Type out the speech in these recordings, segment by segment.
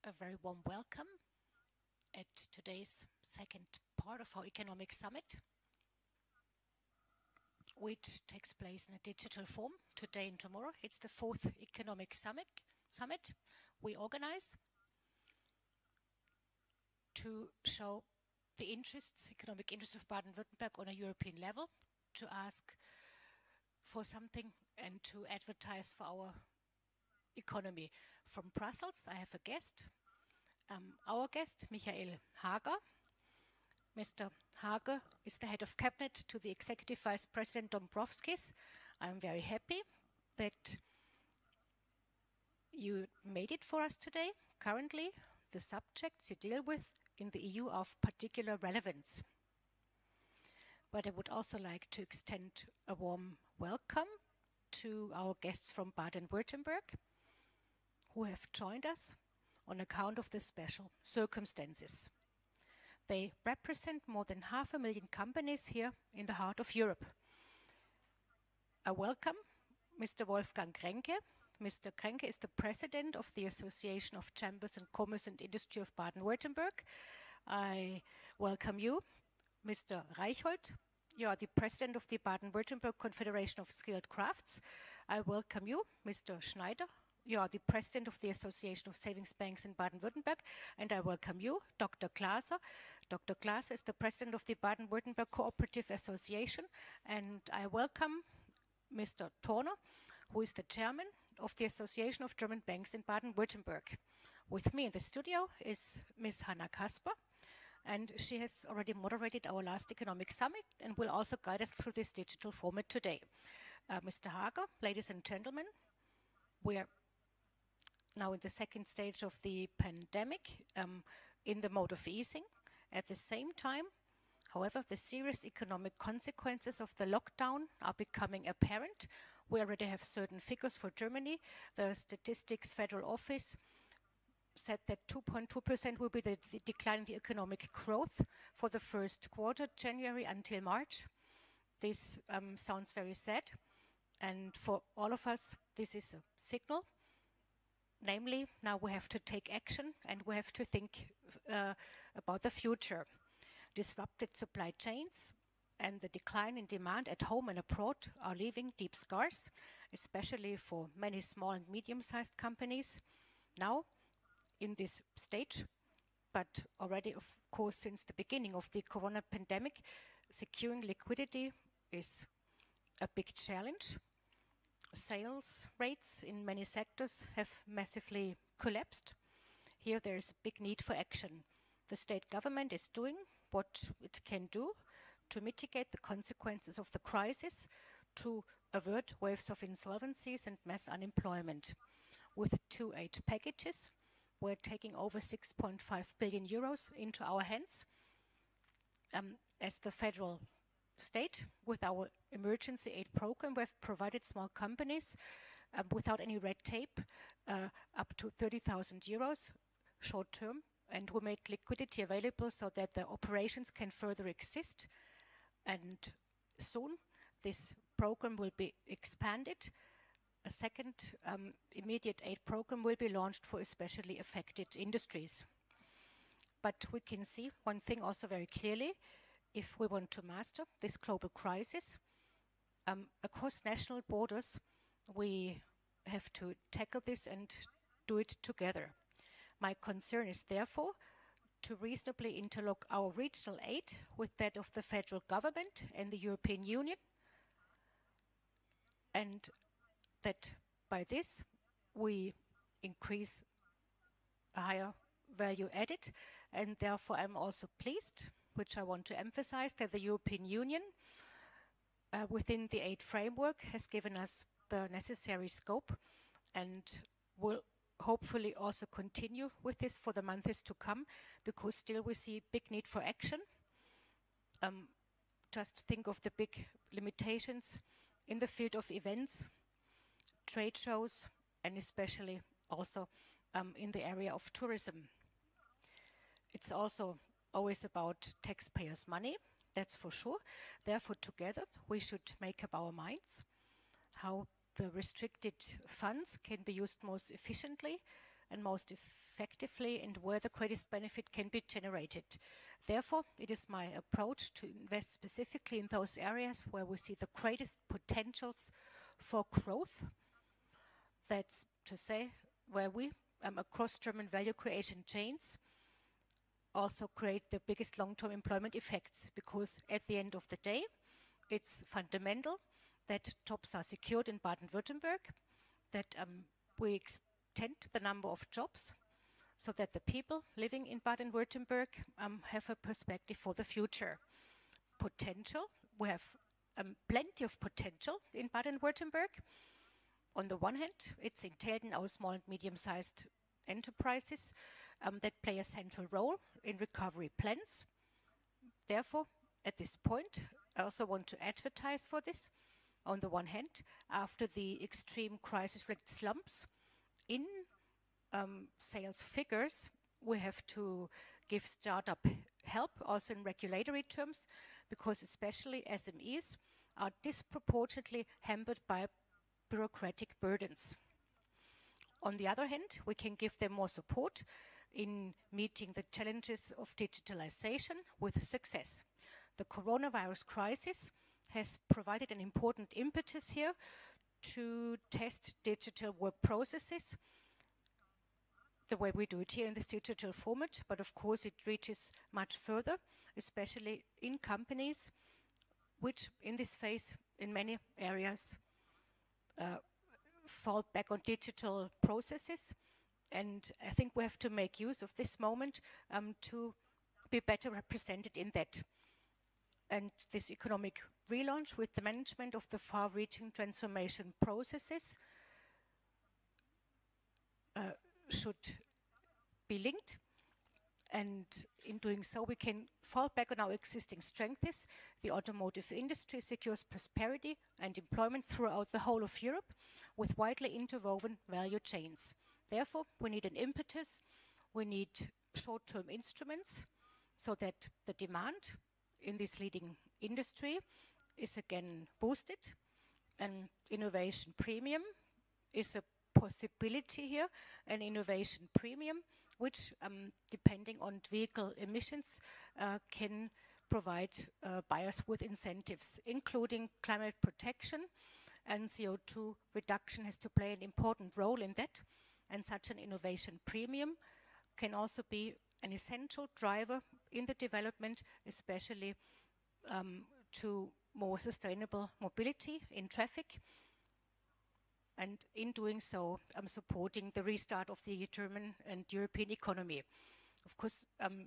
A very warm welcome at today's second part of our economic summit, which takes place in a digital form today and tomorrow. It's the fourth economic summit we organize to show the economic interests of Baden-Württemberg on a European level, to ask for something and to advertise for our economy. From Brussels, I have a guest. Our guest, Michael Hager. Mr. Hager is the head of cabinet to the Executive Vice President Dombrovskis. I'm very happy that you made it for us today. Currently, the subjects you deal with in the EU are of particular relevance. But I would also like to extend a warm welcome to our guests from Baden-Württemberg who have joined us on account of the special circumstances. They represent more than 500,000 companies here in the heart of Europe. I welcome Mr. Wolfgang Kränke. Mr. Kränke is the president of the Association of Chambers and Commerce and Industry of Baden-Württemberg. I welcome you, Mr. Reichhold. You are the president of the Baden-Württemberg Confederation of Skilled Crafts. I welcome you, Mr. Schneider. You are the president of the Association of Savings Banks in Baden-Württemberg, and I welcome you, Dr. Glaser. Dr. Glaser is the president of the Baden-Württemberg Cooperative Association, and I welcome Mr. Torner, who is the chairman of the Association of German Banks in Baden-Württemberg. With me in the studio is Ms. Hanna Kasper, and she has already moderated our last economic summit and will also guide us through this digital format today. Mr. Hager, ladies and gentlemen, we are now in the second stage of the pandemic, in the mode of easing. At the same time, however, the serious economic consequences of the lockdown are becoming apparent. We already have certain figures for Germany. The Statistics Federal Office said that 2.2% will be the decline in the economic growth for the first quarter, January until March. This sounds very sad, and for all of us, this is a signal. Namely, now we have to take action and we have to think about the future. Disrupted supply chains and the decline in demand at home and abroad are leaving deep scars, especially for many small and medium-sized companies. Now, in this stage, but already, of course, since the beginning of the corona pandemic, securing liquidity is a big challenge. Sales rates in many sectors have massively collapsed. Here there is a big need for action. The state government is doing what it can do to mitigate the consequences of the crisis, to avert waves of insolvencies and mass unemployment. With 2 aid packages, we're taking over 6.5 billion euros into our hands. As the federal state, with our emergency aid program, we have provided small companies without any red tape up to 30,000 euros short term, and we made liquidity available so that the operations can further exist. And soon this program will be expanded. A second immediate aid program will be launched for especially affected industries. But we can see one thing also very clearly. If we want to master this global crisis, across national borders, we have to tackle this and do it together. My concern is therefore to reasonably interlock our regional aid with that of the federal government and the European Union, and that by this we increase a higher value added, and therefore I'm also pleased, which I want to emphasize, that the European Union, within the aid framework, has given us the necessary scope and will hopefully also continue with this for the months to come, because still we see big need for action. Just think of the big limitations in the field of events, trade shows, and especially also in the area of tourism. It's also always about taxpayers' money, that's for sure. Therefore, together, we should make up our minds how the restricted funds can be used most efficiently and most effectively and where the greatest benefit can be generated. Therefore, it is my approach to invest specifically in those areas where we see the greatest potentials for growth. That's to say, where we, across German value creation chains, also create the biggest long-term employment effects, because at the end of the day, it's fundamental that jobs are secured in Baden-Württemberg, that we extend the number of jobs so that the people living in Baden-Württemberg have a perspective for the future. Potential, we have plenty of potential in Baden-Württemberg. On the one hand, it's entailed in our small and medium-sized enterprises that play a central role in recovery plans. Therefore, at this point, I also want to advertise for this. On the one hand, after the extreme crisis-related slumps in sales figures, we have to give startup help also in regulatory terms, because especially SMEs are disproportionately hampered by bureaucratic burdens. On the other hand, we can give them more support in meeting the challenges of digitalization with success. The coronavirus crisis has provided an important impetus here to test digital work processes, the way we do it here in this digital format, but of course it reaches much further, especially in companies which in this phase in many areas fall back on digital processes. And I think we have to make use of this moment to be better represented in that. And this economic relaunch with the management of the far-reaching transformation processes should be linked. And in doing so, we can fall back on our existing strengths. The automotive industry secures prosperity and employment throughout the whole of Europe with widely interwoven value chains. Therefore, we need an impetus. We need short-term instruments so that the demand in this leading industry is again boosted. An innovation premium is a possibility here, an innovation premium, which, depending on vehicle emissions, can provide buyers with incentives, including climate protection, and CO2 reduction has to play an important role in that. And such an innovation premium can also be an essential driver in the development, especially to more sustainable mobility in traffic. And in doing so, supporting the restart of the German and European economy. Of course,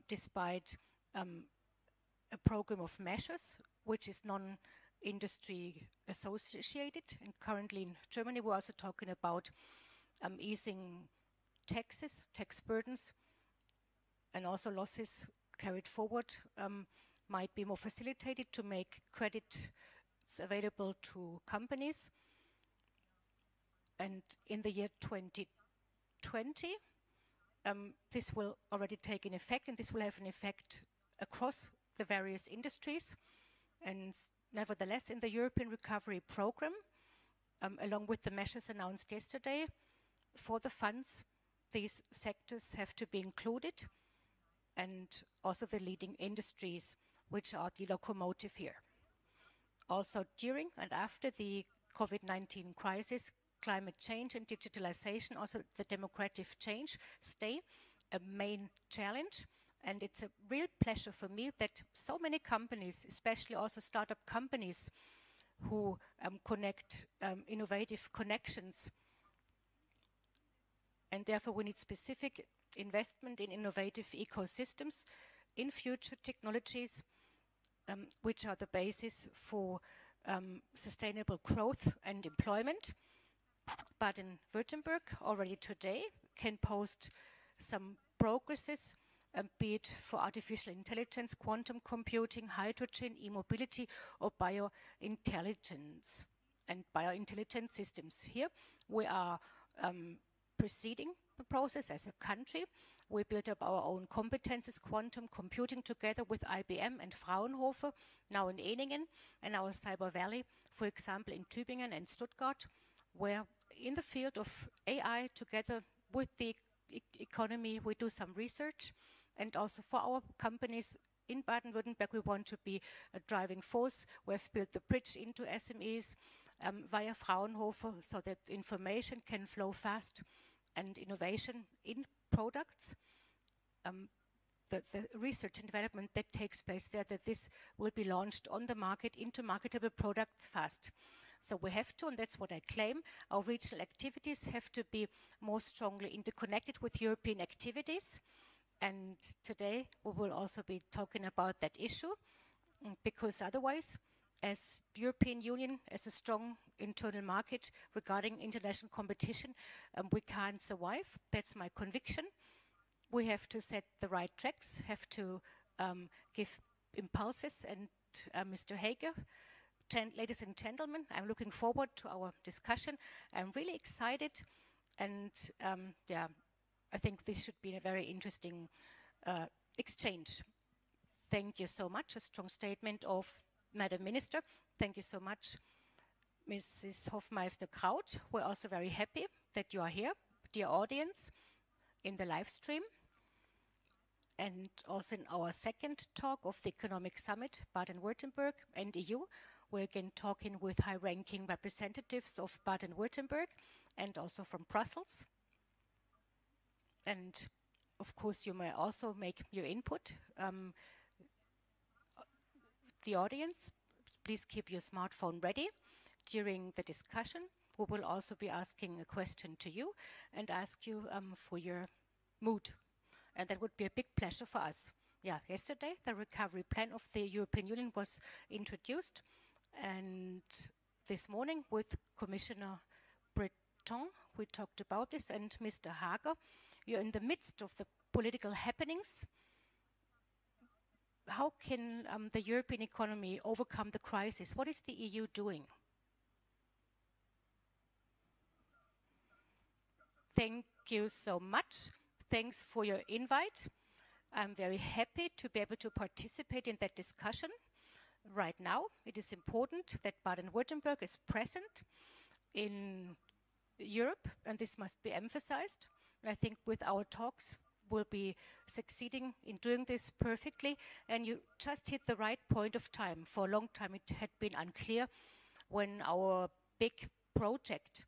despite a program of measures, which is non-industry associated, and currently in Germany we're also talking about easing taxes, tax burdens, and also losses carried forward might be more facilitated to make credit available to companies. And in the year 2020, this will already take an effect, and this will have an effect across the various industries. And nevertheless, in the European Recovery Programme, along with the measures announced yesterday, for the funds, these sectors have to be included, and also the leading industries, which are the locomotive here. Also, during and after the COVID-19 crisis, climate change and digitalization, also the demographic change, stay a main challenge. And it's a real pleasure for me that so many companies, especially also startup companies, who connect innovative connections. And therefore we need specific investment in innovative ecosystems, in future technologies, which are the basis for sustainable growth and employment. Baden-Württemberg already today can post some progresses, be it for artificial intelligence, quantum computing, hydrogen, e-mobility, or biointelligence and biointelligent systems. Here we are preceding the process as a country. We built up our own competences, quantum computing, together with IBM and Fraunhofer, now in Eningen, and our Cyber Valley, for example, in Tübingen and Stuttgart, where in the field of AI, together with the economy, we do some research. And also for our companies in Baden-Württemberg, we want to be a driving force. We have built the bridge into SMEs via Fraunhofer so that information can flow fast and innovation in products. The research and development that takes place there, that this will be launched on the market into marketable products fast. So we have to, and that's what I claim, our regional activities have to be more strongly interconnected with European activities. And today we will also be talking about that issue, because otherwise, as European Union, as a strong internal market regarding international competition, we can't survive. That's my conviction. We have to set the right tracks, have to give impulses. And Mr. Hager, ladies and gentlemen, I'm looking forward to our discussion. I'm really excited, and yeah, I think this should be a very interesting exchange. Thank you so much. A strong statement of Madam Minister. Thank you so much, Mrs. Hoffmeister-Kraut. We're also very happy that you are here, dear audience, in the live stream. And also in our second talk of the Economic Summit, Baden-Württemberg and EU, we're again talking with high-ranking representatives of Baden-Württemberg and also from Brussels. And of course, you may also make your input. The audience, please keep your smartphone ready. During the discussion, we will also be asking a question to you and ask you for your mood. And that would be a big pleasure for us. Yeah, yesterday the recovery plan of the European Union was introduced, and this morning with Commissioner Breton we talked about this, and Mr. Hager, you're in the midst of the political happenings. How can the European economy overcome the crisis? What is the EU doing? Thank you so much. Thanks for your invite. I'm very happy to be able to participate in that discussion. Right now, it is important that Baden-Württemberg is present in Europe, and this must be emphasized. And I think with our talks, we'll be succeeding in doing this perfectly. And you just hit the right point of time. For a long time, it had been unclear when our big project,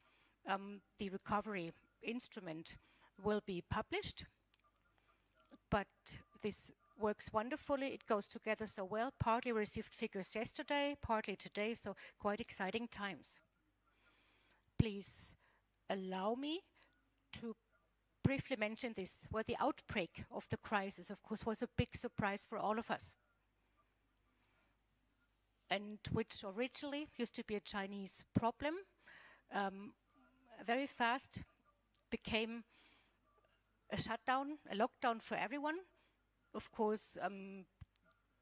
the recovery instrument, will be published. But this works wonderfully. It goes together so well. Partly we received figures yesterday, partly today, so quite exciting times. Please allow me to briefly mention this, where the outbreak of the crisis, of course, was a big surprise for all of us, and which originally used to be a Chinese problem, very fast became a shutdown, a lockdown for everyone. Of course,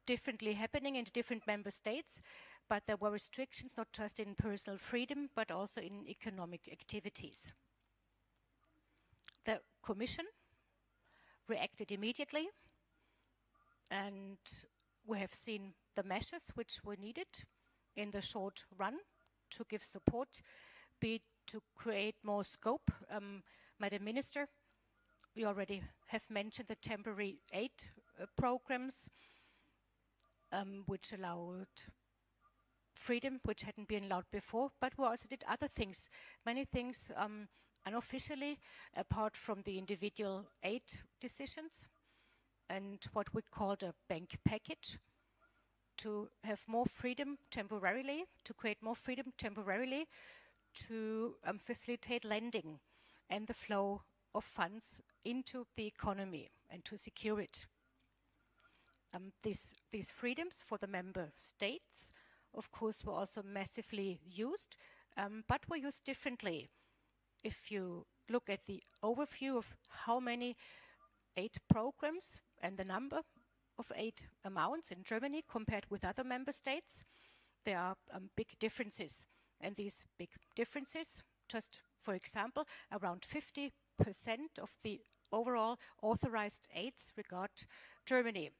differently happening in different member states, but there were restrictions not just in personal freedom, but also in economic activities. The Commission reacted immediately, and we have seen the measures which were needed in the short run to give support, be it to create more scope. Madam Minister, we already have mentioned the temporary aid programs, which allowed freedom, which hadn't been allowed before, but we also did other things, many things unofficially, apart from the individual aid decisions, and what we called a bank package, to have more freedom temporarily, to create more freedom temporarily, to facilitate lending and the flow of funds into the economy and to secure it. These freedoms for the member states, of course, were also massively used, but were used differently. If you look at the overview of how many aid programs and the number of aid amounts in Germany compared with other member states, there are big differences. And these big differences, just for example, around 50% of the overall authorized aids regard Germany.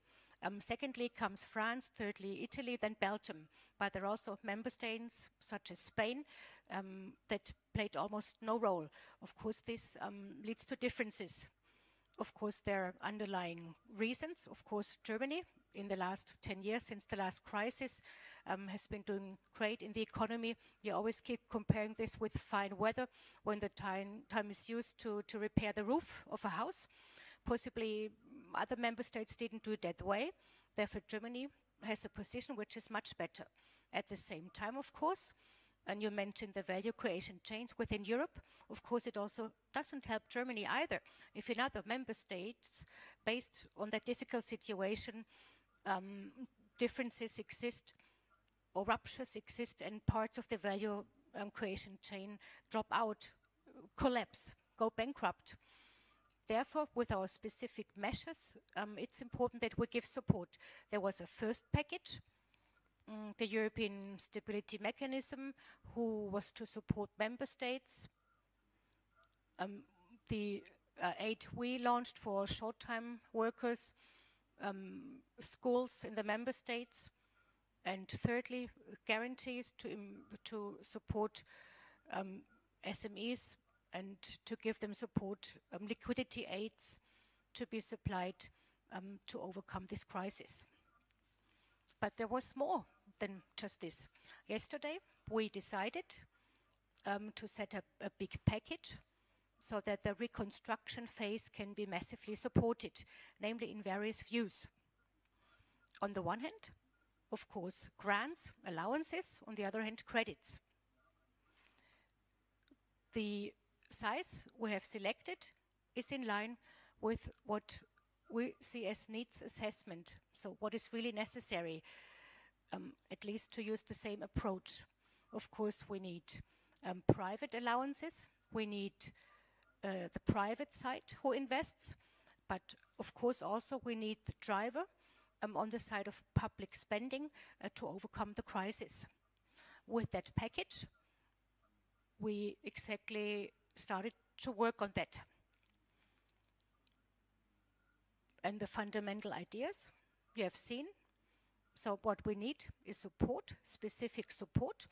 Secondly comes France, thirdly Italy, then Belgium. But there are also member states such as Spain that played almost no role. Of course, this leads to differences. Of course, there are underlying reasons. Of course, Germany, in the last 10 years, since the last crisis, has been doing great in the economy. You always keep comparing this with fine weather when the time is used to repair the roof of a house. Possibly other member states didn't do it that way. Therefore, Germany has a position which is much better. At the same time, of course, and you mentioned the value creation chains within Europe. Of course, it also doesn't help Germany either. If in other member states, based on that difficult situation, differences exist or ruptures exist and parts of the value creation chain drop out, collapse, go bankrupt. Therefore, with our specific measures, it's important that we give support. There was a first package, the European Stability Mechanism, who was to support member states. The aid we launched for short-time workers, schools in the member states, and thirdly, guarantees to support SMEs and to give them support, liquidity aids to be supplied to overcome this crisis. But there was more than just this. Yesterday, we decided to set up a big package so that the reconstruction phase can be massively supported, namely in various views. On the one hand, of course, grants, allowances, on the other hand, credits. The size we have selected is in line with what we see as needs assessment, so what is really necessary, at least to use the same approach. Of course, we need private allowances, we need the private side who invests, but of course also we need the driver on the side of public spending to overcome the crisis. With that package, we exactly started to work on that. And the fundamental ideas you have seen. So what we need is support, specific support,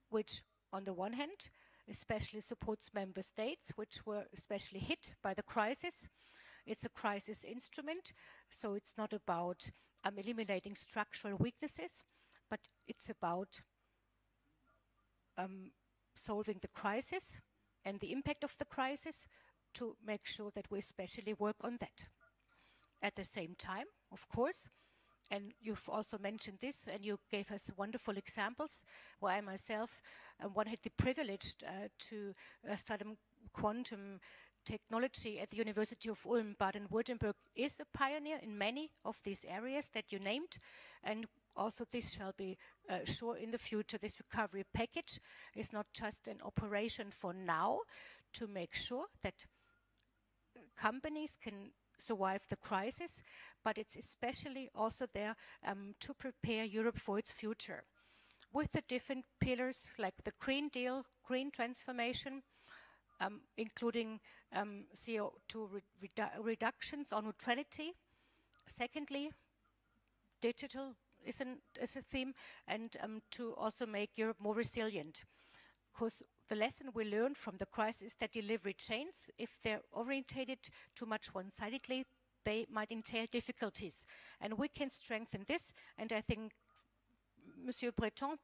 which on the one hand especially supports member states which were especially hit by the crisis. It's a crisis instrument, so it's not about eliminating structural weaknesses, but it's about solving the crisis and the impact of the crisis to make sure that we especially work on that. At the same time, of course, and you've also mentioned this, and you gave us wonderful examples, where I myself, one had the privilege to study quantum technology at the University of Ulm. Baden-Württemberg is a pioneer in many of these areas that you named, and also this shall be sure in the future. This recovery package is not just an operation for now to make sure that companies can survive the crisis, but it's especially also there to prepare Europe for its future. With the different pillars like the Green Deal, green transformation, including CO2 reductions or neutrality. Secondly, digital is a theme, and to also make Europe more resilient. Because the lesson we learned from the crisis is that delivery chains, if they're orientated too much one-sidedly, they might entail difficulties. And we can strengthen this, and I think Monsieur Breton,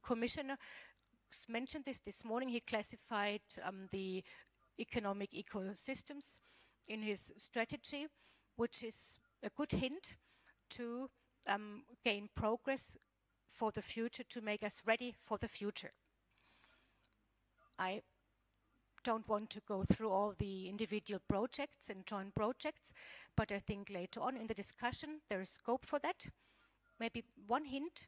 Commissioner, mentioned this morning. He classified the economic ecosystems in his strategy, which is a good hint to gain progress for the future, to make us ready for the future. I don't want to go through all the individual projects and joint projects, but I think later on in the discussion there is scope for that. Maybe one hint,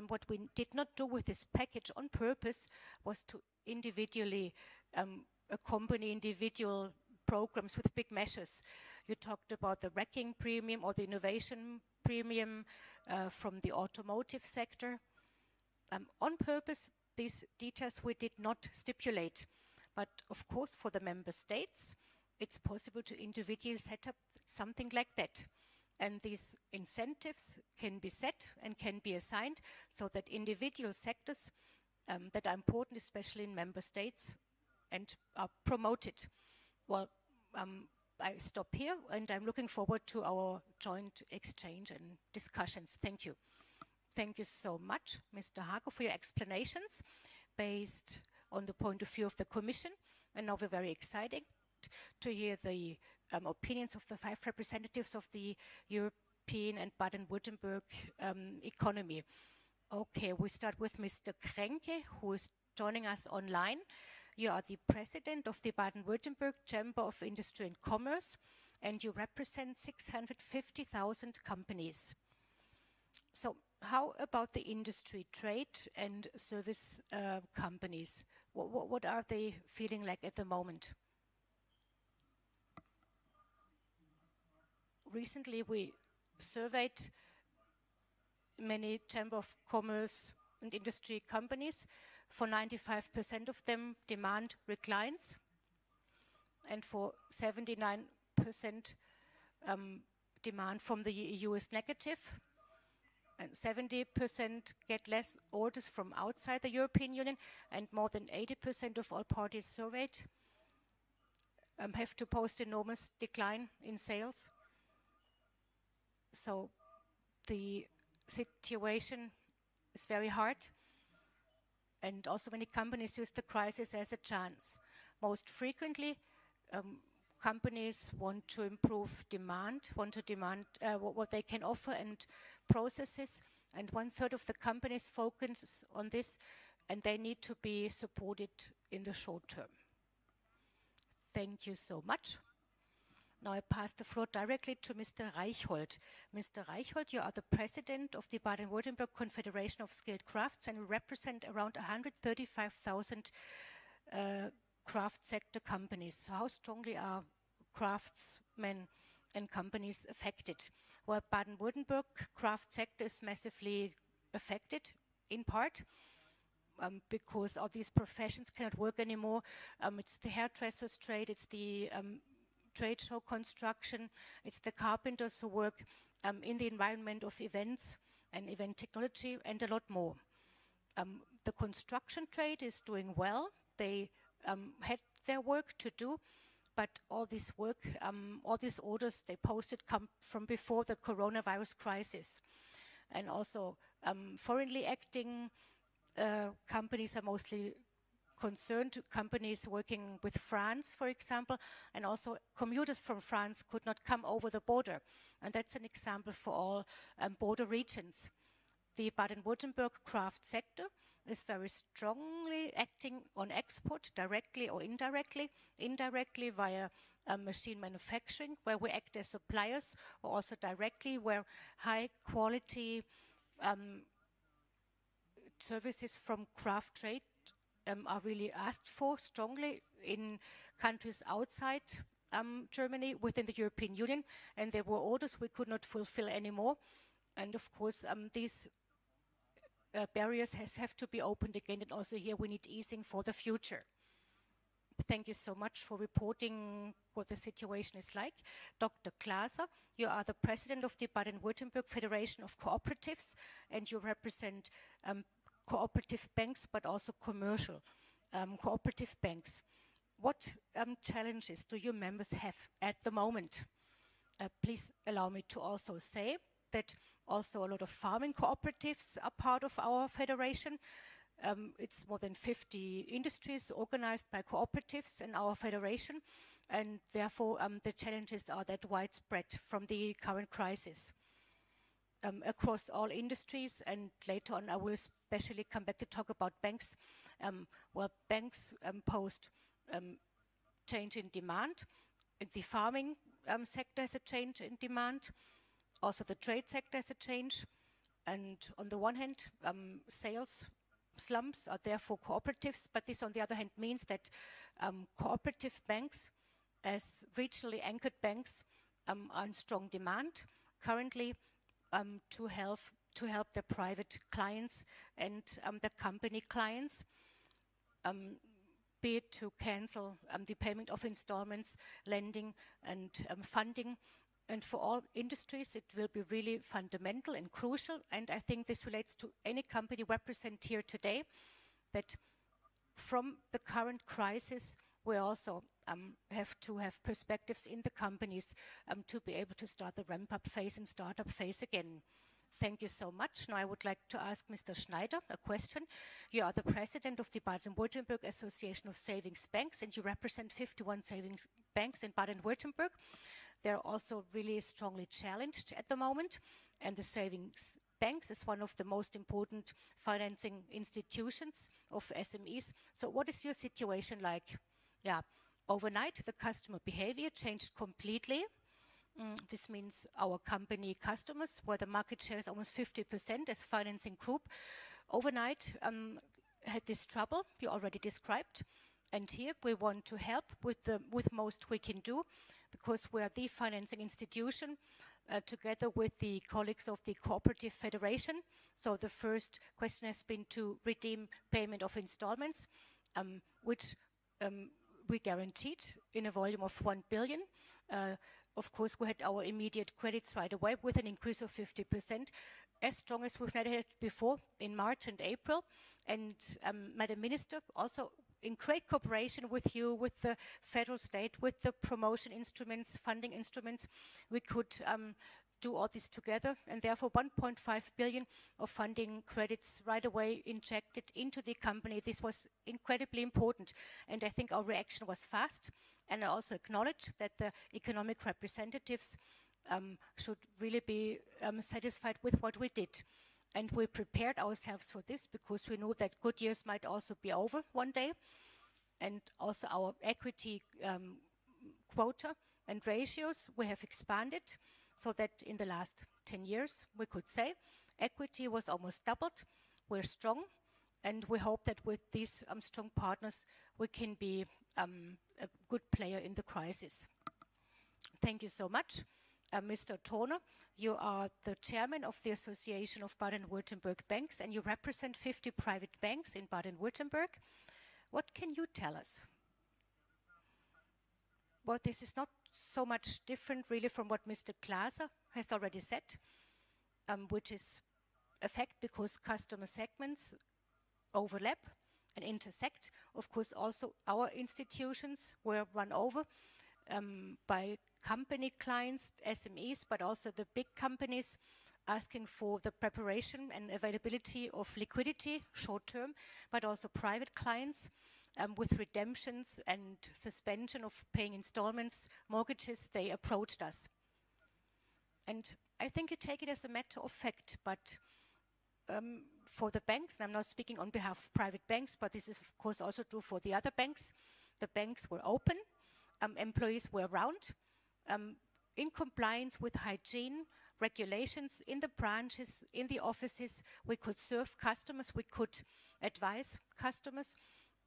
what we did not do with this package on purpose was to individually accompany individual programs with big measures. You talked about the racking premium or the innovation premium from the automotive sector. On purpose, these details we did not stipulate, but of course for the member states, it's possible to individually set up something like that. And these incentives can be set and can be assigned so that individual sectors that are important, especially in member states, and are promoted. Well, I stop here, and I'm looking forward to our joint exchange and discussions. Thank you. Thank you so much, Mr. Hago, for your explanations based on the point of view of the Commission. And now we're very excited to hear the opinions of the 5 representatives of the European and Baden-Württemberg economy. Okay, we start with Mr. Kränke, who is joining us online. You are the president of the Baden-Württemberg Chamber of Industry and Commerce, and you represent 650,000 companies. So how about the industry, trade and service companies? What are they feeling like at the moment? Recently, we surveyed many Chamber of Commerce and Industry companies. For 95% of them, demand declines, and for 79% demand from the EU is negative, and 70% get less orders from outside the European Union, and more than 80% of all parties surveyed have to post enormous decline in sales. So the situation is very hard, and also many companies use the crisis as a chance. Most frequently, companies want to improve demand, want to demand what they can offer and processes, and 1/3 of the companies focus on this, and they need to be supported in the short term. Thank you so much. Now I pass the floor directly to Mr. Reichhold. Mr. Reichhold, you are the president of the Baden-Württemberg Confederation of Skilled Crafts, and you represent around 135,000 craft sector companies. So how strongly are craftsmen and companies affected? Well, Baden-Württemberg craft sector is massively affected, in part, because all these professions cannot work anymore. It's the hairdressers trade, it's the trade show construction, it's the carpenters who work in the environment of events and event technology, and a lot more. The construction trade is doing well. They had their work to do, but all this work, all these orders they posted come from before the coronavirus crisis. And also foreignly acting companies are mostly concerned. Companies working with France, for example, and also commuters from France could not come over the border. And that's an example for all border regions. The Baden-Württemberg craft sector is very strongly acting on export, directly or indirectly. Indirectly via machine manufacturing, where we act as suppliers, or also directly where high quality services from craft trade are really asked for strongly in countries outside Germany, within the European Union, and there were orders we could not fulfill anymore. And of course, these barriers have to be opened again, and also here we need easing for the future. Thank you so much for reporting what the situation is like. Dr. Glaser, you are the president of the Baden-Württemberg Federation of Cooperatives, and you represent cooperative banks, but also commercial cooperative banks. What challenges do your members have at the moment? Please allow me to also say that also a lot of farming cooperatives are part of our federation. It's more than 50 industries organized by cooperatives in our federation, and therefore the challenges are that widespread from the current crisis. Across all industries, and later on I will especially come back to talk about banks. Well, banks post change in demand. The farming sector has a change in demand. Also the trade sector has a change. And on the one hand, sales slumps are there for cooperatives, but this on the other hand means that cooperative banks, as regionally anchored banks, are in strong demand currently to help their private clients and the company clients, be it to cancel the payment of installments, lending and funding. And for all industries, it will be really fundamental and crucial. And I think this relates to any company represented here today, that from the current crisis, we also have to have perspectives in the companies to be able to start the ramp-up phase and startup phase again. Thank you so much. Now I would like to ask Mr. Schneider a question. You are the president of the Baden-Württemberg Association of Savings Banks, and you represent 51 savings banks in Baden-Württemberg. They're also really strongly challenged at the moment, and the savings banks is one of the most important financing institutions of SMEs. So what is your situation like? Yeah, overnight the customer behavior changed completely. This means our company customers, where the market share is almost 50% as financing group, overnight had this trouble you already described. And here we want to help with most we can do, because we are the financing institution together with the colleagues of the Cooperative Federation. So the first question has been to redeem payment of installments, which we guaranteed in a volume of 1 billion. Of course, we had our immediate credits right away with an increase of 50%, as strong as we've never had before in March and April. And Madam Minister, also in great cooperation with you, with the federal state, with the promotion instruments, funding instruments, we could do all this together, and therefore 1.5 billion of funding credits right away injected into the company. This was incredibly important, and I think our reaction was fast. And I also acknowledge that the economic representatives should really be satisfied with what we did. And we prepared ourselves for this because we knew that good years might also be over one day. And also our equity quota and ratios we have expanded, so that in the last 10 years we could say equity was almost doubled. We're strong, and we hope that with these strong partners we can be a good player in the crisis. Thank you so much. Mr. Torner, you are the chairman of the Association of Baden-Württemberg Banks, and you represent 50 private banks in Baden-Württemberg. What can you tell us? Well, this is not so much different really from what Mr. Glaser has already said, which is a fact because customer segments overlap and intersect. Of course, also our institutions were run over by company clients, SMEs, but also the big companies asking for the preparation and availability of liquidity short-term, but also private clients with redemptions and suspension of paying installments, mortgages, they approached us. And I think you take it as a matter of fact, but for the banks, and I'm not speaking on behalf of private banks, but this is of course also true for the other banks, the banks were open, employees were around, in compliance with hygiene regulations in the branches, in the offices. We could serve customers, we could advise customers.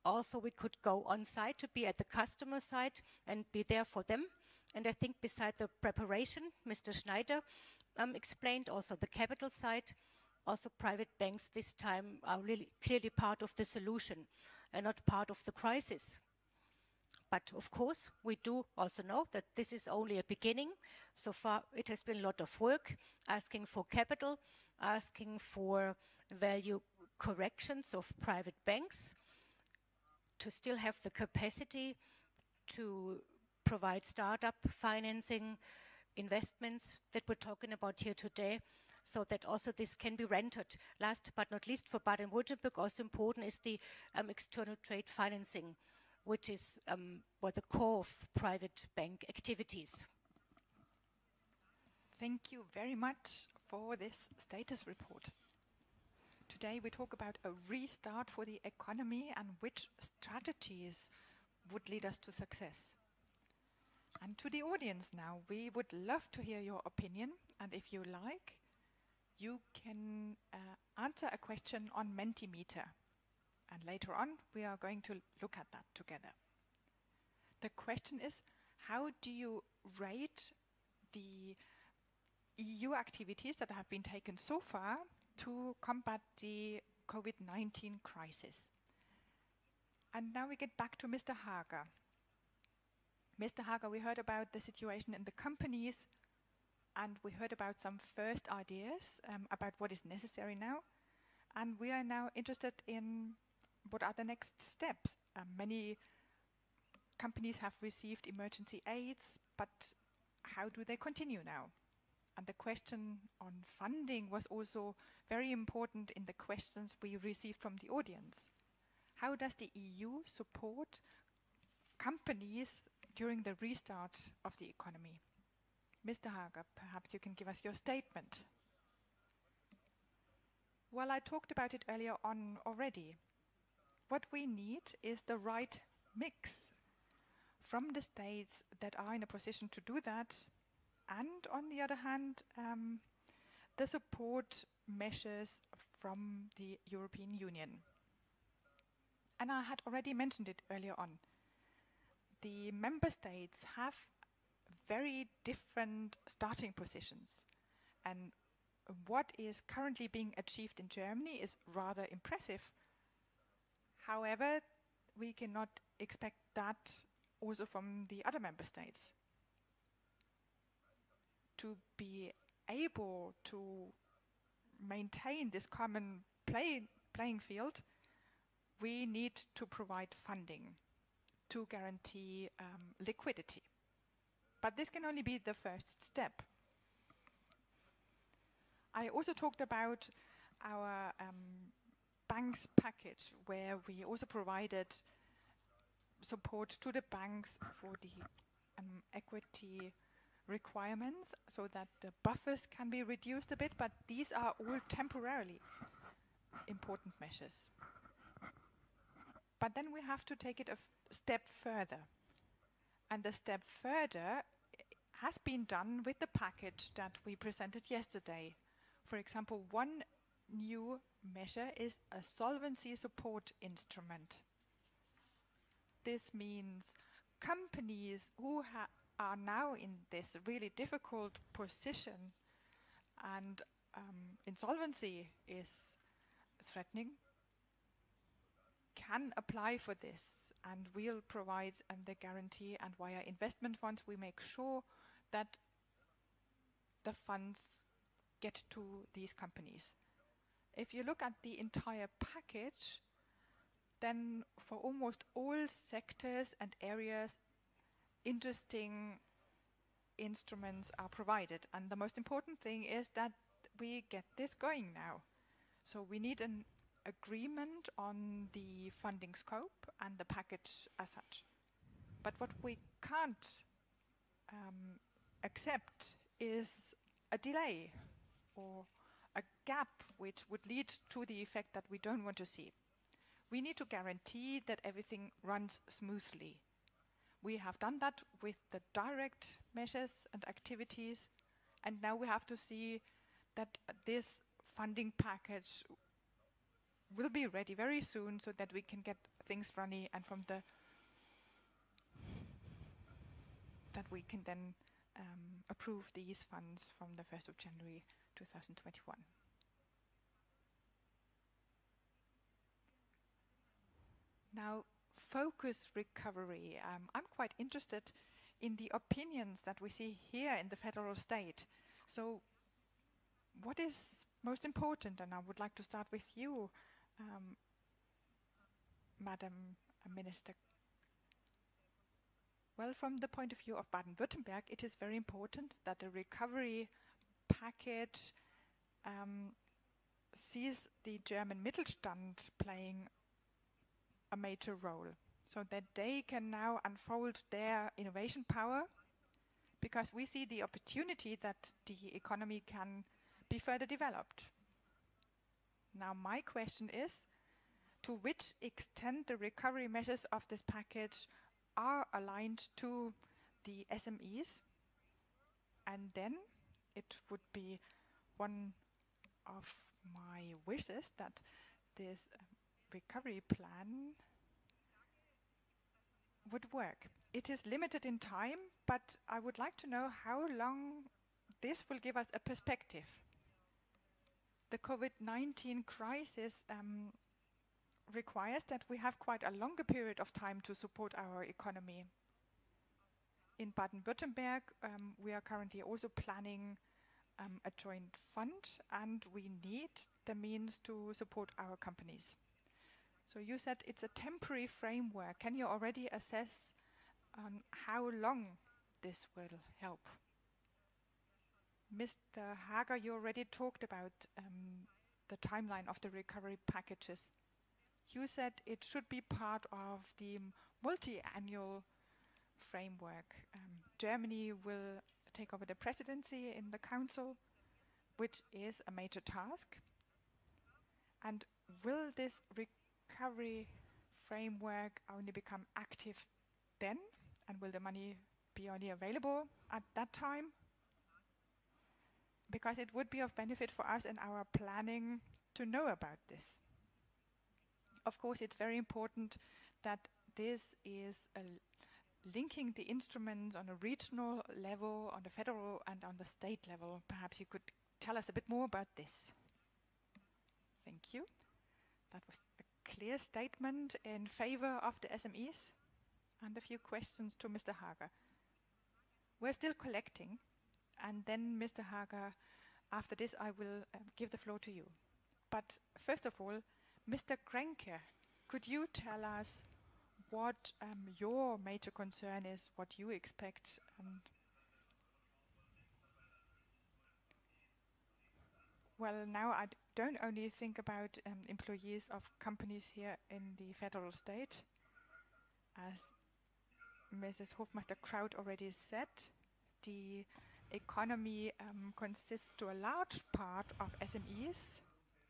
Also, we could go on site to be at the customer side and be there for them. And I think beside the preparation, Mr. Schneider explained also the capital side. Also, private banks this time are really clearly part of the solution and not part of the crisis. But of course, we do also know that this is only a beginning. So far, it has been a lot of work, asking for capital, asking for value corrections of private banks, to still have the capacity to provide startup financing, investments that we're talking about here today, so that also this can be rendered. Last but not least, for Baden-Württemberg, also important is the external trade financing, which is the core of private bank activities. Thank you very much for this status report. Today we talk about a restart for the economy and which strategies would lead us to success. And to the audience now, we would love to hear your opinion, and if you like, you can answer a question on Mentimeter. And later on, we are going to look at that together. The question is, how do you rate the EU activities that have been taken so far to combat the COVID-19 crisis? And now we get back to Mr. Hager. Mr. Hager, we heard about the situation in the companies, and we heard about some first ideas about what is necessary now. And we are now interested in what are the next steps. Many companies have received emergency aids, but how do they continue now? And the question on funding was also very important in the questions we received from the audience. How does the EU support companies during the restart of the economy? Mr. Hager, perhaps you can give us your statement. Well, I talked about it earlier on already. What we need is the right mix from the states that are in a position to do that, and on the other hand, the support measures from the European Union. And I had already mentioned it earlier on. The member states have very different starting positions, and what is currently being achieved in Germany is rather impressive. However, we cannot expect that also from the other member states. To be able to maintain this common playing field, we need to provide funding to guarantee liquidity. But this can only be the first step. I also talked about our banks package, where we also provided support to the banks for the equity requirements so that the buffers can be reduced a bit, but these are all temporarily important measures. But then we have to take it a step further. And the step further has been done with the package that we presented yesterday. For example, one new measure is a solvency support instrument. This means companies who are now in this really difficult position and insolvency is threatening, can apply for this, and we'll provide the guarantee, and via investment funds we make sure that the funds get to these companies. If you look at the entire package, then for almost all sectors and areas, interesting instruments are provided. And the most important thing is that we get this going now. So we need an agreement on the funding scope and the package as such. But what we can't accept is a delay or a gap which would lead to the effect that we don't want to see. We need to guarantee that everything runs smoothly. We have done that with the direct measures and activities, and now we have to see that this funding package will be ready very soon so that we can get things running, and from that we can then approve these funds from the 1st of January 2021. Now, focus recovery. I'm quite interested in the opinions that we see here in the federal state. So, what is most important? And I would like to start with you, Madam Minister. Well, from the point of view of Baden-Württemberg, it is very important that the recovery package sees the German Mittelstand playing a major role, so that they can now unfold their innovation power, because we see the opportunity that the economy can be further developed. Now, my question is, to which extent the recovery measures of this package are aligned to the SMEs? And then it would be one of my wishes that this recovery plan would work. It is limited in time, but I would like to know how long this will give us a perspective. The COVID-19 crisis requires that we have quite a longer period of time to support our economy. In Baden-Württemberg, we are currently also planning a joint fund, and we need the means to support our companies. So you said it's a temporary framework. Can you already assess on how long this will help. Mr. Hager, you already talked about the timeline of the recovery packages. You said it should be part of the multi-annual framework. Germany will take over the presidency in the Council, which is a major task. And will this recovery framework only become active then? And will the money be only available at that time? Because it would be of benefit for us in our planning to know about this. Of course, it's very important that this is linking the instruments on a regional level, on the federal and on the state level. Perhaps you could tell us a bit more about this. Thank you. That was a clear statement in favor of the SMEs. And a few questions to Mr. Hager. We're still collecting, and then Mr. Hager, after this I will give the floor to you. But first of all, Mr. Grenke, could you tell us what your major concern is, what you expect? Well, now I don't only think about employees of companies here in the federal state. As Mrs. Hoffmeister-Kraut already said, the economy consists to a large part of SMEs,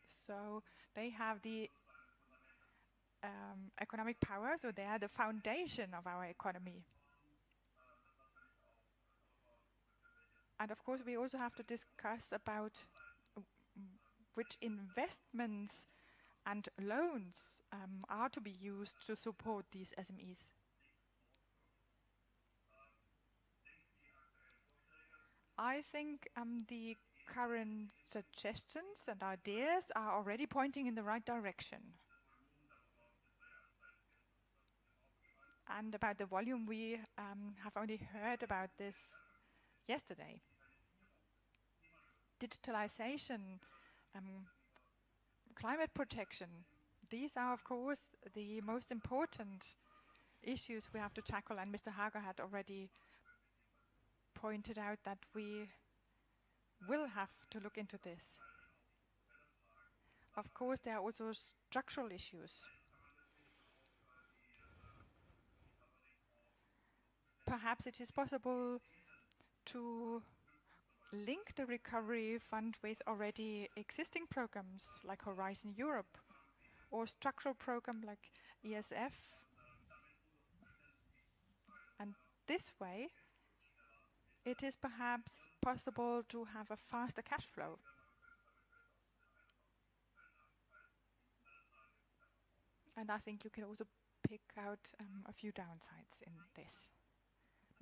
so they have the economic power, so they are the foundation of our economy. And of course, we also have to discuss about which investments and loans are to be used to support these SMEs. I think the current suggestions and ideas are already pointing in the right direction. And about the volume, we have only heard about this yesterday. Digitalization, climate protection, these are of course the most important issues we have to tackle, and Mr. Hager had already pointed out that we will have to look into this. Of course, there are also structural issues. Perhaps it is possible to link the recovery fund with already existing programs like Horizon Europe or structural program like ESF. And this way, it is perhaps possible to have a faster cash flow. And I think you can also pick out a few downsides in this.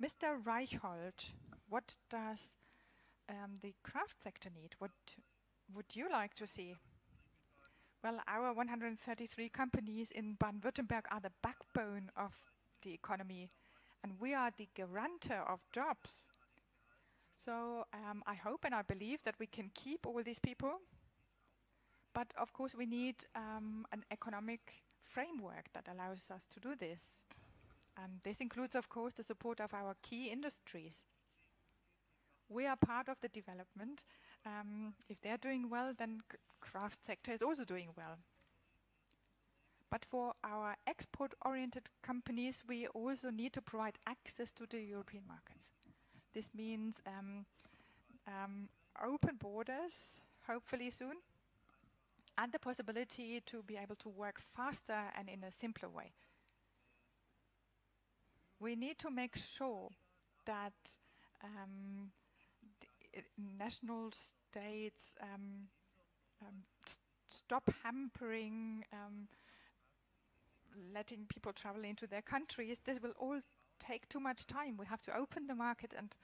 Mr. Reichhold, what does the craft sector need? What would you like to see? Well, our 133 companies in Baden-Württemberg are the backbone of the economy, and we are the guarantor of jobs. So I hope and I believe that we can keep all these people. But of course we need an economic framework that allows us to do this. And this includes of course the support of our key industries. We are part of the development. If they're doing well, then craft sector is also doing well. But for our export-oriented companies, we also need to provide access to the European markets. This means open borders, hopefully soon, and the possibility to be able to work faster and in a simpler way. We need to make sure that national states stop hampering letting people travel into their countries. This will all take too much time. We have to open the market and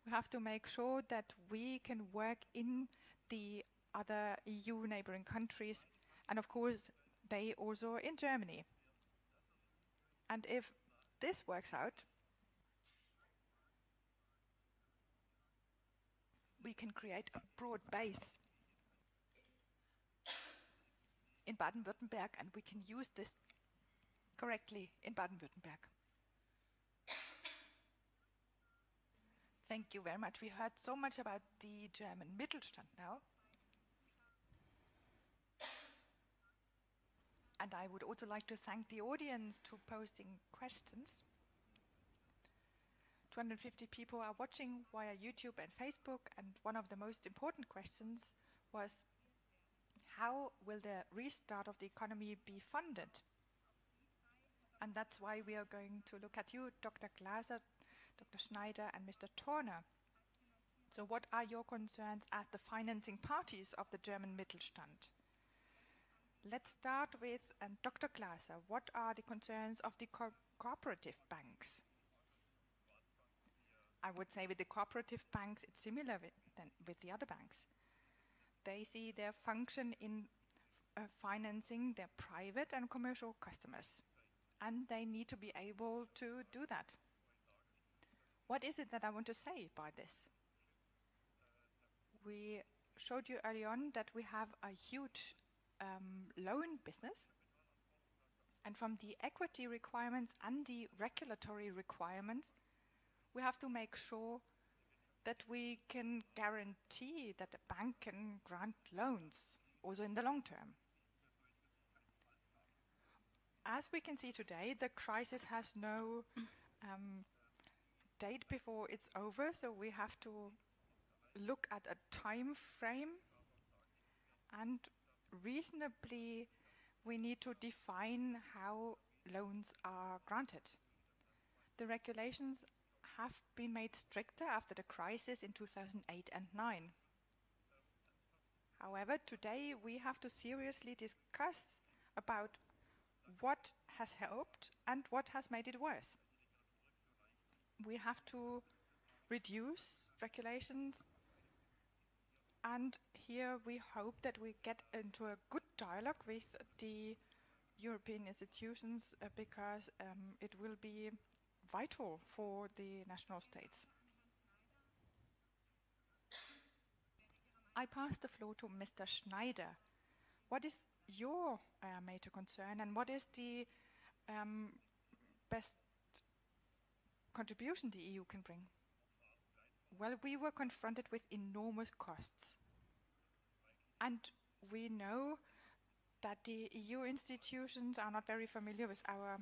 we have to make sure that we can work in the other EU neighboring countries, and of course they also in Germany. And if this works out, we can create a broad base in Baden-Württemberg, and we can use this correctly in Baden-Württemberg. Thank you very much. We heard so much about the German Mittelstand now. And I would also like to thank the audience for posting questions. 250 people are watching via YouTube and Facebook, and one of the most important questions was, how will the restart of the economy be funded? And that's why we are going to look at you, Dr. Glaser, Dr. Schneider, and Mr. Torner. So what are your concerns as the financing parties of the German Mittelstand? Let's start with Dr. Glaser. What are the concerns of the cooperative banks? I would say with the cooperative banks, it's similar than with the other banks. They see their function in financing their private and commercial customers, and they need to be able to do that. What is it that I want to say by this? We showed you early on that we have a huge loan business, and from the equity requirements and the regulatory requirements, we have to make sure that we can guarantee that a bank can grant loans, also in the long term. As we can see today, the crisis has no date before it's over, so we have to look at a time frame, and reasonably we need to define how loans are granted. The regulations have been made stricter after the crisis in 2008 and 2009. However, today we have to seriously discuss about what has helped and what has made it worse. We have to reduce regulations, and here we hope that we get into a good dialogue with the European institutions because it will be vital for the national states. I pass the floor to Mr. Schneider. What is your major concern, and what is the best contribution the EU can bring? Well, we were confronted with enormous costs, and we know that the EU institutions are not very familiar with our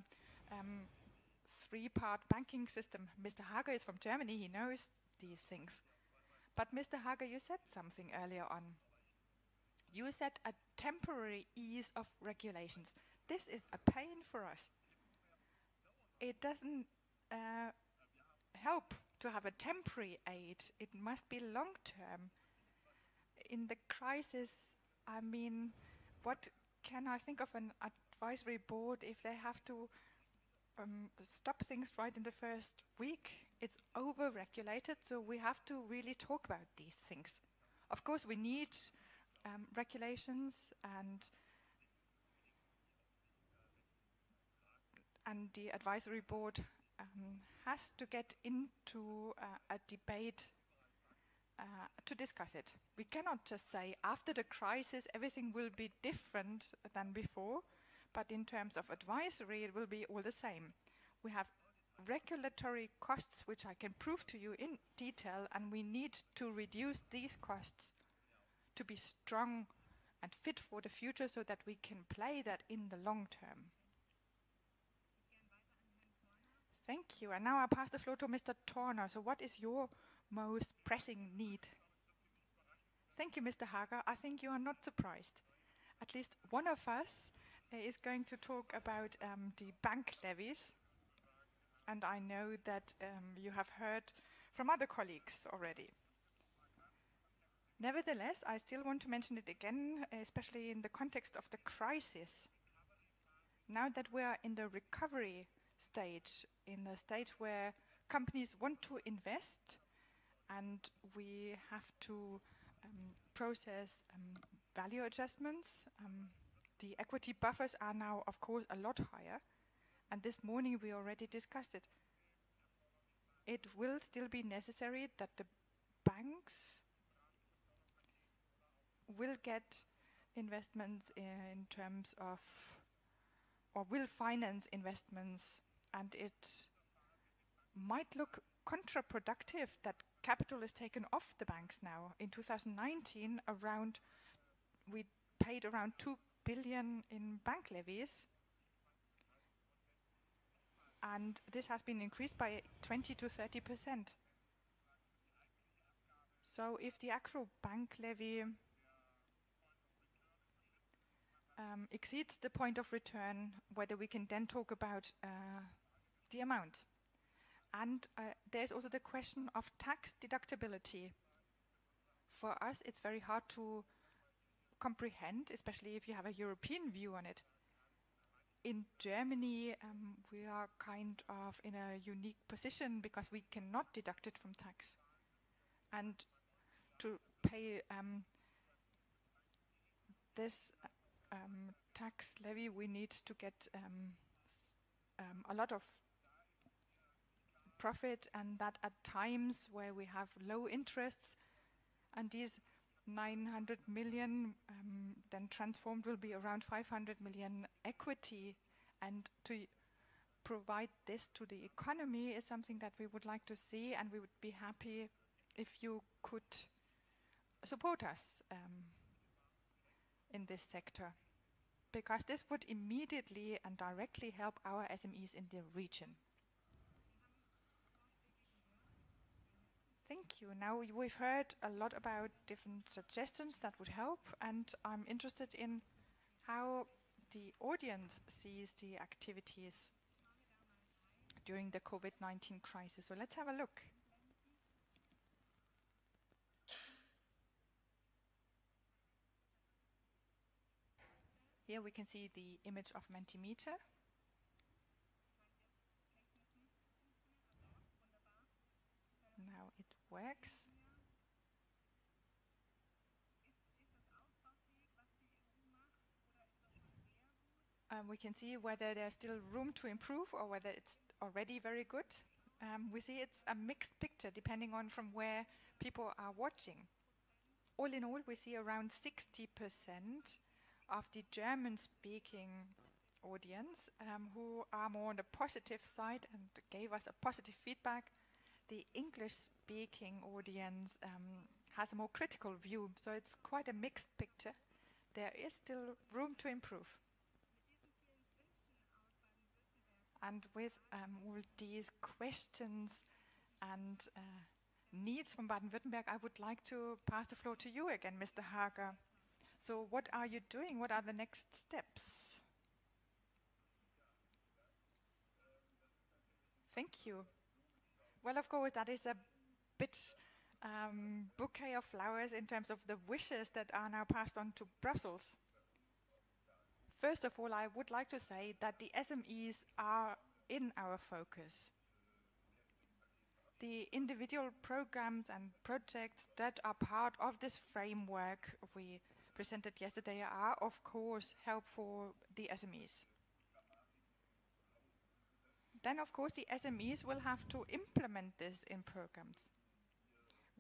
three-part banking system. Mr. Hager is from Germany, he knows these things. But Mr. Hager, you said something earlier on. You said a temporary ease of regulations. This is a pain for us. It doesn't help to have a temporary aid. It must be long-term. In the crisis, I mean, what can I think of an advisory board if they have to stop things right in the first week? It's over-regulated, so we have to really talk about these things. Of course, we need regulations, and the advisory board has to get into a debate to discuss it. We cannot just say after the crisis everything will be different than before, but in terms of advisory it will be all the same. We have regulatory costs which I can prove to you in detail, and we need to reduce these costs to be strong and fit for the future so that we can play that in the long term. Thank you. And now I pass the floor to Mr. Torner. So what is your most pressing need? Thank you, Mr. Hager. I think you are not surprised. At least one of us is going to talk about the bank levies. And I know that you have heard from other colleagues already. Nevertheless, I still want to mention it again, especially in the context of the crisis. Now that we are in the recovery stage, in a stage where companies want to invest and we have to process value adjustments, the equity buffers are now, of course, a lot higher. And this morning we already discussed it. It will still be necessary that the banks will get investments in terms of, or will finance investments, and it might look counterproductive that capital is taken off the banks now. In 2019, we paid around 2 billion in bank levies, and this has been increased by 20 to 30%. So if the actual bank levy exceeds the point of return, whether we can then talk about the amount. And there's also the question of tax deductibility. For us, it's very hard to comprehend, especially if you have a European view on it. In Germany, we are kind of in a unique position because we cannot deduct it from tax. And to pay this tax levy, we need to get a lot of profit, and that at times where we have low interests, and these 900 million then transformed will be around 500 million equity, and to provide this to the economy is something that we would like to see, and we would be happy if you could support us in this sector, because this would immediately and directly help our SMEs in the region. Thank you. Now we've heard a lot about different suggestions that would help, and I'm interested in how the audience sees the activities during the COVID-19 crisis. So let's have a look. Here we can see the image of Mentimeter. Now it works. We can see whether there's still room to improve or whether it's already very good. We see it's a mixed picture depending on from where people are watching. All in all, we see around 60% of the German-speaking audience who are more on the positive side and gave us a positive feedback. The English-speaking audience has a more critical view, so it's quite a mixed picture. There is still room to improve. And with all these questions and needs from Baden-Württemberg, I would like to pass the floor to you again, Mr. Hager. So what are you doing? What are the next steps? Thank you. Well, of course, that is a bit bouquet of flowers in terms of the wishes that are now passed on to Brussels. First of all, I would like to say that the SMEs are in our focus. The individual programs and projects that are part of this framework we presented yesterday are, of course, helpful for the SMEs. Then, of course, the SMEs will have to implement this in programs.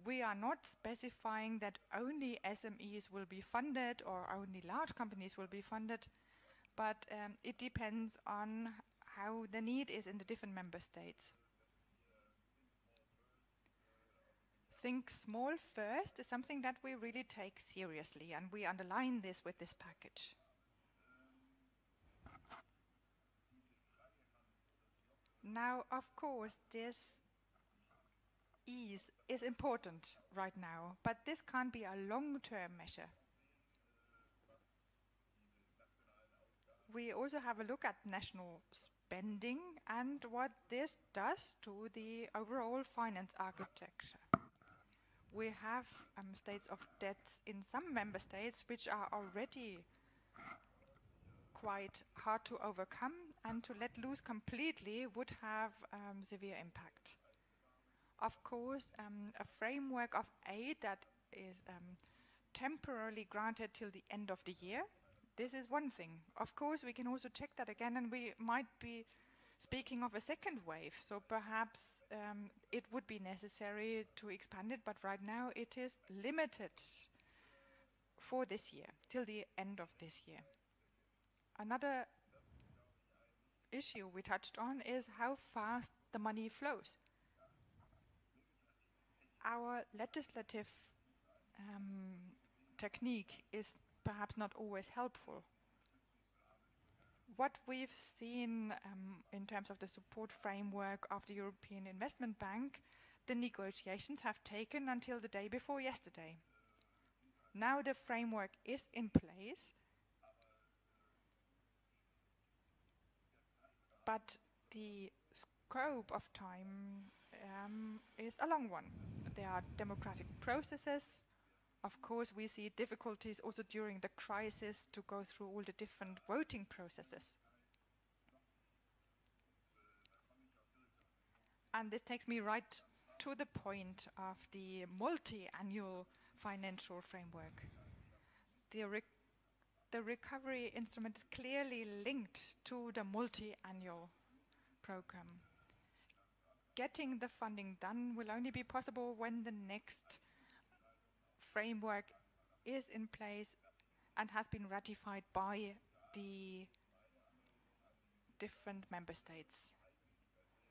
We are not specifying that only SMEs will be funded or only large companies will be funded, but it depends on how the need is in the different member states. Think small first is something that we really take seriously, and we underline this with this package. Now, of course, this ease is important right now, but this can't be a long-term measure. We also have a look at national spending and what this does to the overall finance architecture. We have states of debts in some member states which are already quite hard to overcome, and to let loose completely would have severe impact. Of course, a framework of aid that is temporarily granted till the end of the year, this is one thing. Of course, we can also check that again, and we might be speaking of a second wave, so perhaps it would be necessary to expand it, but right now it is limited for this year, till the end of this year. Another issue we touched on is how fast the money flows. our legislative technique is perhaps not always helpful. What we've seen in terms of the support framework of the European Investment Bank, the negotiations have taken until the day before yesterday. Now the framework is in place, but the scope of time is a long one. There are democratic processes. Of course, we see difficulties also during the crisis to go through all the different voting processes. And this takes me right to the point of the multi-annual financial framework. The recovery instrument is clearly linked to the multi-annual program. Getting the funding done will only be possible when the next framework is in place and has been ratified by the different member states.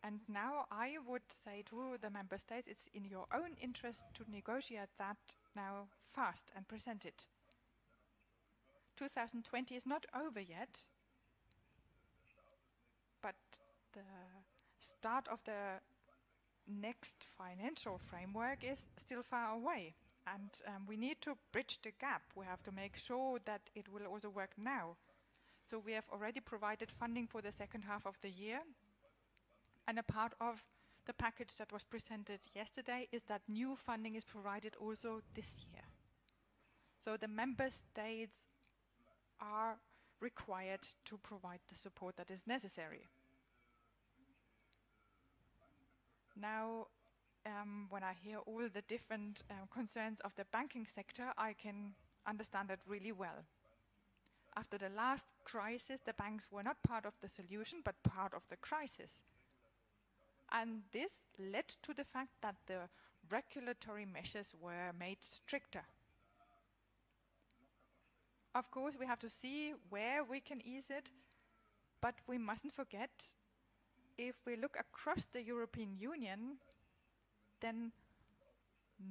And now I would say to the member states, it's in your own interest to negotiate that now fast and present it. 2020 is not over yet, but the start of the next financial framework is still far away. And we need to bridge the gap. We have to make sure that it will also work now. So we have already provided funding for the second half of the year. And a part of the package that was presented yesterday is that new funding is provided also this year. So the member states are required to provide the support that is necessary. Now, when I hear all the different concerns of the banking sector, I can understand that really well. After the last crisis, the banks were not part of the solution, but part of the crisis. And this led to the fact that the regulatory measures were made stricter. Of course, we have to see where we can ease it, but we mustn't forget, if we look across the European Union, then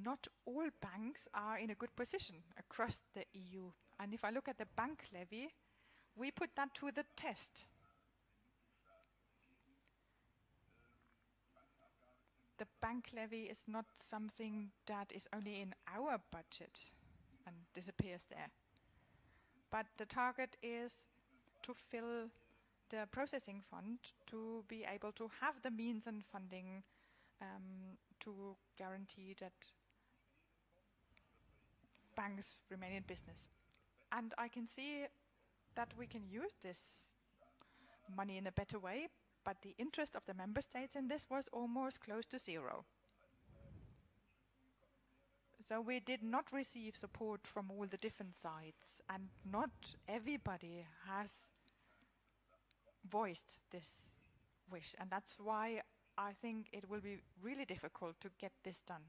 not all banks are in a good position across the EU. And if I look at the bank levy, we put that to the test. The bank levy is not something that is only in our budget and disappears there. But the target is to fill the processing fund to be able to have the means and funding to guarantee that banks remain in business. And I can see that we can use this money in a better way, but the interest of the member states in this was almost close to zero. So we did not receive support from all the different sides, and not everybody has voiced this wish, and that's why I think it will be really difficult to get this done.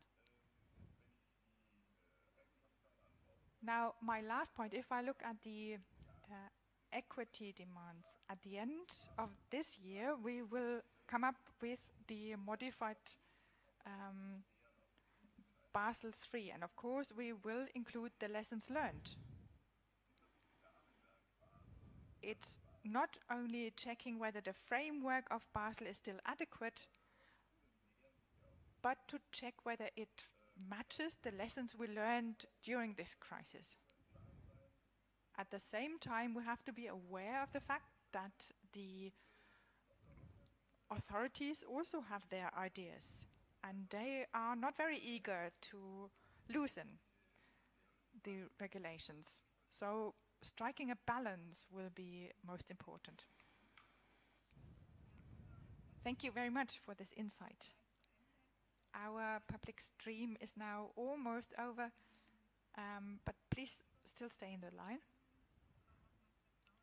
Now, my last point, if I look at the equity demands, at the end of this year, we will come up with the modified Basel III, and of course, we will include the lessons learned. It's not only checking whether the framework of Basel is still adequate, but to check whether it matches the lessons we learned during this crisis. At the same time, we have to be aware of the fact that the authorities also have their ideas, and they are not very eager to loosen the regulations. So striking a balance will be most important. Thank you very much for this insight. Our public stream is now almost over, but please still stay in the line.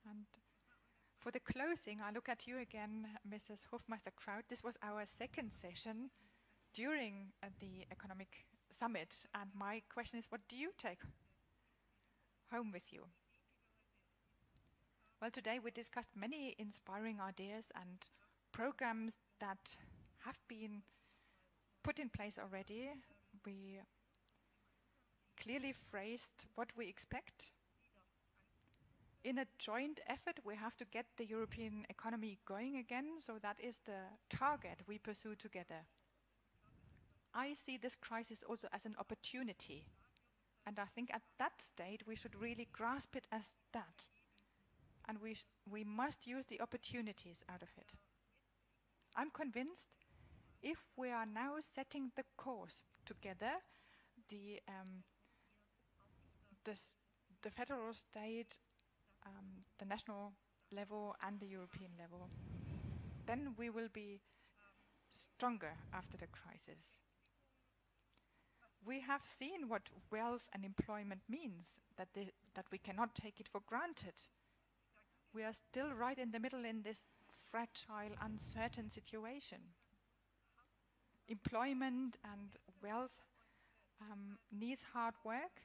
And for the closing, I look at you again, Mrs. Hoffmeister-Kraut. This was our second session during the economic summit, and my question is, what do you take home with you? Well, today we discussed many inspiring ideas and programs that have been put in place already, we clearly phrased what we expect. In a joint effort, we have to get the European economy going again, so that is the target we pursue together. I see this crisis also as an opportunity, and I think at that state we should really grasp it as that, and we must use the opportunities out of it. I'm convinced if we are now setting the course together, the federal state, the national level and the European level, then we will be stronger after the crisis. We have seen what wealth and employment means, that we cannot take it for granted. We are still right in the middle in this fragile, uncertain situation. Employment and wealth needs hard work,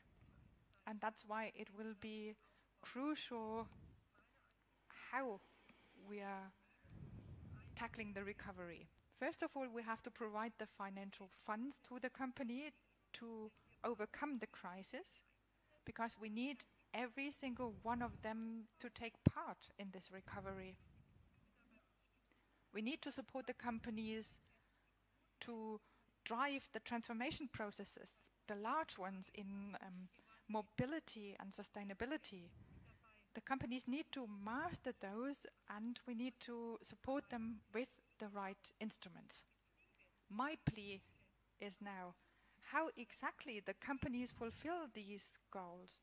and that's why it will be crucial how we are tackling the recovery. First of all, we have to provide the financial funds to the company to overcome the crisis, because we need every single one of them to take part in this recovery. We need to support the companies to drive the transformation processes, the large ones in mobility and sustainability. The companies need to master those, and we need to support them with the right instruments. My plea is now how exactly the companies fulfill these goals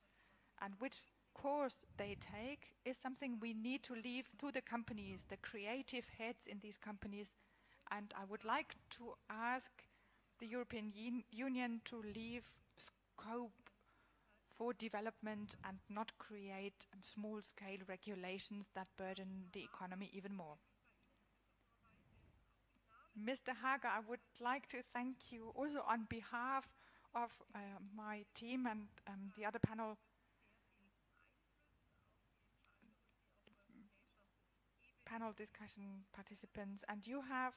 and which course they take is something we need to leave to the companies, the creative heads in these companies. And I would like to ask the European Union to leave scope for development and not create small-scale regulations that burden the economy even more. Mr. Hager, I would like to thank you also on behalf of my team and the other panel discussion participants, and you have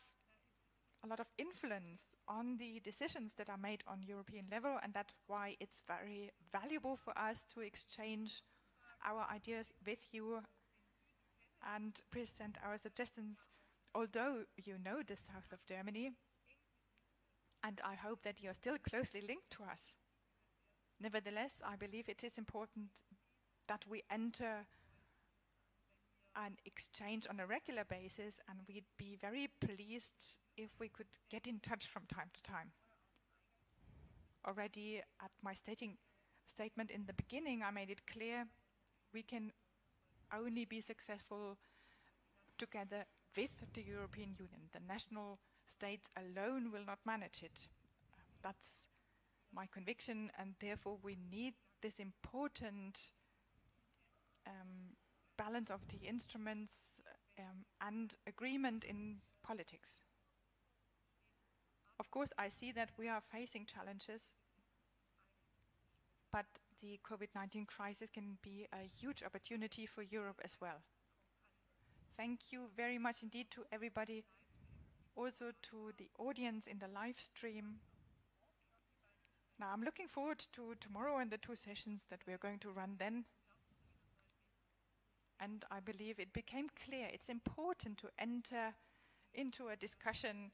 a lot of influence on the decisions that are made on European level, and that's why it's very valuable for us to exchange our ideas with you and present our suggestions, although you know the south of Germany, and I hope that you're still closely linked to us. Nevertheless, I believe it is important that we enter an exchange on a regular basis, and we'd be very pleased if we could get in touch from time to time. Already at my statement in the beginning, I made it clear we can only be successful together with the European Union. The national states alone will not manage it. That's my conviction, and therefore we need this important balance of the instruments and agreement in politics. Of course, I see that we are facing challenges, but the COVID-19 crisis can be a huge opportunity for Europe as well. Thank you very much indeed to everybody, also to the audience in the live stream. Now I'm looking forward to tomorrow and the 2 sessions that we're going to run then. And I believe it became clear it's important to enter into a discussion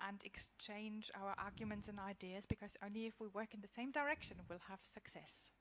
and exchange our arguments and ideas, because only if we work in the same direction we'll have success.